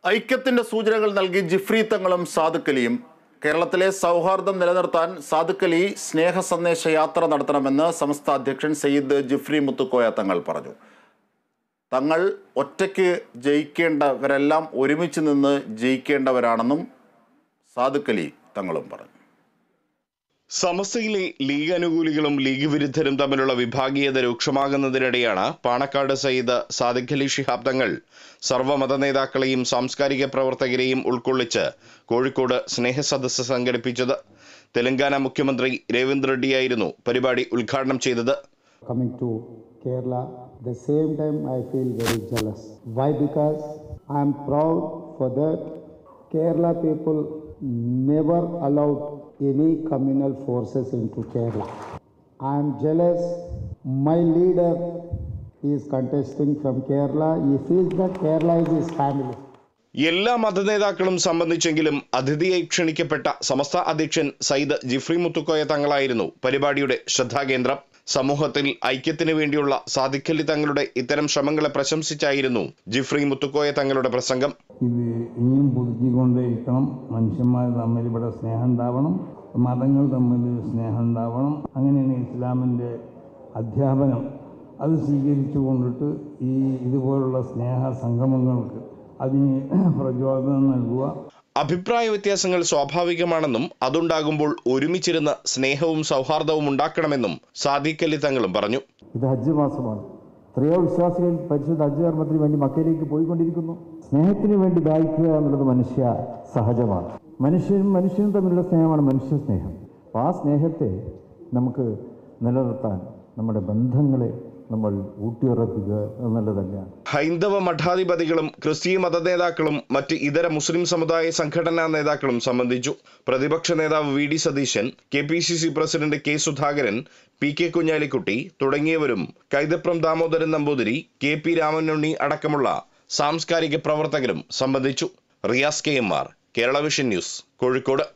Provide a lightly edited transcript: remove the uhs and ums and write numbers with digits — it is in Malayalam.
ഐക്യത്തിന്റെ സൂചനകൾ നൽകി ജിഫ്രി തങ്ങളും സാദിഖ് അലിയും. കേരളത്തിലെ സൗഹാർദ്ദം നിലനിർത്താൻ സാദിഖ് അലി സ്നേഹ സന്ദേശ യാത്ര നടത്തണമെന്ന് സമസ്ത അധ്യക്ഷൻ സയ്യിദ് ജിഫ്രി മുത്തുക്കോയ തങ്ങൾ പറഞ്ഞു. തങ്ങൾ ഒറ്റയ്ക്ക് ജയിക്കേണ്ടവരെല്ലാം ഒരുമിച്ച് നിന്ന് ജയിക്കേണ്ടവരാണെന്നും സാദിഖ് അലി തങ്ങളും പറഞ്ഞു. സമസ്തയിലെ ലീഗ് അനുകൂലികളും ലീഗ് വിരുദ്ധരും തമ്മിലുള്ള വിഭാഗീയത രൂക്ഷമാകുന്നതിനിടെയാണ് പാണക്കാട് സയ്യിദ് സാദിഖ് അലി ശിഹാബ് തങ്ങൾ സർവ്വമത നേതാക്കളെയും സാംസ്കാരിക പ്രവർത്തകരെയും ഉൾക്കൊള്ളിച്ച് കോഴിക്കോട് സ്നേഹസദസ്സ് സംഘടിപ്പിച്ചത്. തെലങ്കാന മുഖ്യമന്ത്രി രേവന്ത് റെഡ്ഡിയായിരുന്നു പരിപാടി ഉദ്ഘാടനം ചെയ്തത്. Coming to Kerala, the same time I feel very jealous. Why? Because I am proud for that. Kerala people never allowed any communal forces into Kerala. I am jealous. My leader is contesting from Kerala. He feels that Kerala is his family. എല്ലാ മതനേതാക്കളും സംബന്ധിച്ചെങ്കിലും അതിഥിയായി ക്ഷണിക്കപ്പെട്ട സമസ്ത അധ്യക്ഷൻ സയ്യിദ് ജിഫ്രി മുത്തുക്കോയ തങ്ങളായിരുന്നു പരിപാടിയുടെ ശ്രദ്ധാകേന്ദ്രം. സമൂഹത്തിൽ ഐക്യത്തിന് വേണ്ടിയുള്ള സാദിഖ് അലി തങ്ങളുടെ ഇത്തരം ശ്രമങ്ങളെ പ്രശംസിച്ചായിരുന്നു ജിഫ്രി മുത്തുക്കോയ തങ്ങളുടെ പ്രസംഗം. ഇത് ഇനിയും പുതുക്കിക്കൊണ്ടേയിരിക്കണം. മനുഷ്യന്മാർ തമ്മിൽ ഇവിടെ സ്നേഹം ഉണ്ടാവണം, മതങ്ങൾ തമ്മിൽ സ്നേഹം ഉണ്ടാവണം. അങ്ങനെയാണ് ഇസ്ലാമിൻ്റെ അധ്യാപനം. അത് സ്വീകരിച്ചു കൊണ്ടിട്ട് ഇതുപോലുള്ള സ്നേഹ സംഗമങ്ങൾക്ക് അതിന് പ്രചോദനം നൽകുക. അഭിപ്രായ വ്യത്യാസങ്ങൾ സ്വാഭാവികമാണെന്നും അതുണ്ടാകുമ്പോൾ ഒരുമിച്ചിരുന്ന് സ്നേഹവും സൗഹാർദ്ദവും ഉണ്ടാക്കണമെന്നും സാദിഖ് അലി തങ്ങളും പറഞ്ഞു. ഇത് ഹജ്ജ് മാസമാണ്. എത്രയോ വിശ്വാസികൾ പരിശുദ്ധ ഹജ്ജ് കർമ്മത്തിന് വേണ്ടി മക്കയിലേക്ക് പോയിക്കൊണ്ടിരിക്കുന്നു. സ്നേഹത്തിന് വേണ്ടി ദാഹിക്കുക എന്നുള്ളത് മനുഷ്യ സഹജമാണ്. മനുഷ്യനും തമ്മിലുള്ള സ്നേഹമാണ് മനുഷ്യ സ്നേഹം. അപ്പോൾ ആ സ്നേഹത്തെ നമുക്ക് നിലനിർത്താൻ നമ്മുടെ ബന്ധങ്ങളെ നമ്മൾ ഊട്ടിയുറപ്പിക്കുക എന്നുള്ളതല്ല. ഹൈന്ദവ മഠാധിപതികളും ക്രിസ്തീയ മതനേതാക്കളും മറ്റ് ഇതര മുസ്ലിം സമുദായ സംഘടനാ നേതാക്കളും സംബന്ധിച്ചു. പ്രതിപക്ഷ നേതാവ് V D Satheesan, KPCC president K Sudhakaran, PK Kunhalikutty തുടങ്ങിയവരും കൈതപ്രം ദാമോദരൻ നമ്പൂതിരി, KP രാമനുണ്ണി അടക്കമുള്ള സാംസ്കാരിക പ്രവർത്തകരും സംബന്ധിച്ചു. Riyas KMR, Kerala vision news, Kozhikode.